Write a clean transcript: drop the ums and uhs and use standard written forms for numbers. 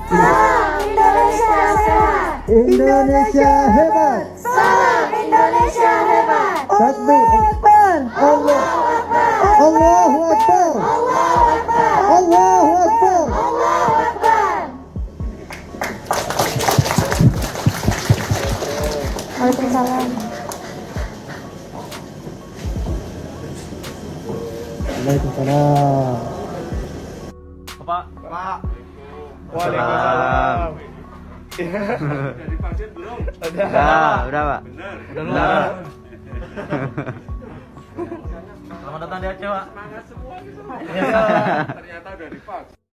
Salam Indonesia sehat. Indonesia hebat. Salam Indonesia hebat. Takbir. Allahu Akbar. Allahu Akbar. Allahu Akbar. Allahu Akbar. Allahu Akbar. Waalaikumsalam. Waalaikumsalam. Pak. Waalaikumsalam. Udah divaksin belum? Udah, Pak. Bener. Udah. Selamat datang di Aceh, Pak. Semangat semua. Ternyata udah divaksin.